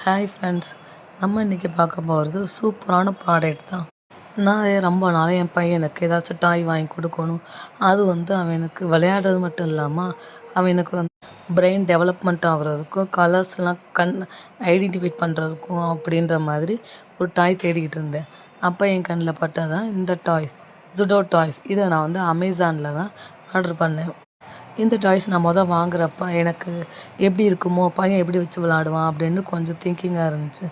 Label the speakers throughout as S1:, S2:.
S1: Hi friends, நம்ம இன்றைக்கி பார்க்க போகிறது சூப்பரான ப்ராடக்ட் தான். நான் ரொம்ப நாளாக என் பையனுக்கு ஏதாச்சும் டாய் வாங்கி கொடுக்கணும். அது அவனுக்கு விளையாடுறது மட்டும் இல்லாமல் அவனுக்கு பிரெயின் டெவலப்மெண்ட் ஆகுறதுக்கும் கலர்ஸ்லாம் ஐடென்டிஃபை பண்ணுறதுக்கும் அப்படின்ற மாதிரி ஒரு டாய் தேடிக்கிட்டு இருந்தேன். அப்போ என் கண்ணில் பட்டதான் இந்த டாய்ஸ், ஜுடோ டாய்ஸ். இதை நான் அமேசானில் தான் ஆர்டர் பண்ணேன். இந்த டாய்ஸ் நான் வாங்குறப்ப எனக்கு எப்படி இருக்குமோ, பையன் எப்படி வச்சு விளாடுவான் அப்படின்னு கொஞ்சம் திங்கிங்காக இருந்துச்சு.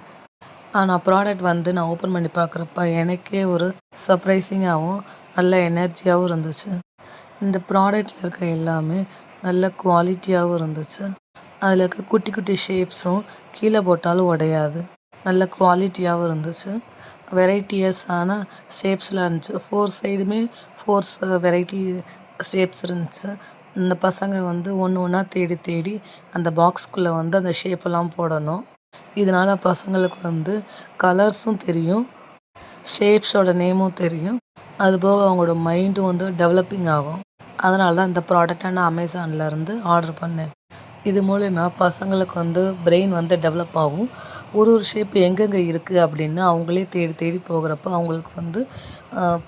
S1: ஆனால் ப்ராடக்ட் நான் ஓப்பன் பண்ணி பார்க்குறப்ப எனக்கே ஒரு சர்ப்ரைசிங்காகவும் நல்ல எனர்ஜியாகவும் இருந்துச்சு. இந்த ப்ராடக்டில் இருக்க எல்லாமே நல்ல குவாலிட்டியாகவும் இருந்துச்சு. அதில் இருக்க குட்டி குட்டி ஷேப்ஸும் கீழே போட்டாலும் உடையாது. நல்ல குவாலிட்டியாகவும் இருந்துச்சு. வெரைட்டியஸான ஷேப்ஸ்லாம் இருந்துச்சு. 4 சைடுமே 4 வெரைட்டி ஷேப்ஸ் இருந்துச்சு. இந்த பசங்க ஒன்று ஒன்றா தேடி தேடி அந்த பாக்ஸ்குள்ளே அந்த ஷேப்பெல்லாம் போடணும். இதனால் பசங்களுக்கு கலர்ஸும் தெரியும், ஷேப்ஸோட நேமும் தெரியும். அதுபோக அவங்களோட மைண்டும் டெவலப்பிங் ஆகும். அதனால தான் இந்த ப்ராடக்டை நான் அமேசான்லேருந்து ஆர்டர் பண்ணேன். இது மூலயமா பசங்களுக்கு பிரெயின் டெவலப் ஆகும். ஒரு ஷேப் எங்கெங்கே இருக்குது அப்படின்னு அவங்களே தேடி தேடி போகிறப்ப அவங்களுக்கு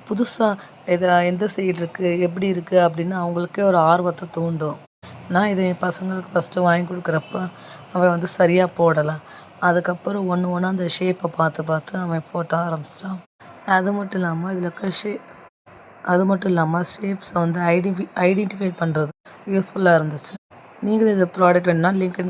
S1: புதுசாக எந்த சைடு இருக்குது, எப்படி இருக்குது அப்படின்னு அவங்களுக்கே ஒரு ஆர்வத்தை தூண்டும். நான் இதை என் பசங்களுக்கு ஃபஸ்ட்டு வாங்கி கொடுக்குறப்ப அவன் சரியாக போடலை. அதுக்கப்புறம் ஒன்று ஒன்றா அந்த ஷேப்பை பார்த்து பார்த்து அவன் போட்ட ஆரம்பிச்சிட்டான். அது மட்டும் இல்லாமல் இதில் இருக்க ஷேப்ஸை ஐடென்டிஃபை பண்ணுறது யூஸ்ஃபுல்லாக இருந்துச்சு. நீங்களும் இந்த ப்ராடக்ட் வேணும்னா லிங்க்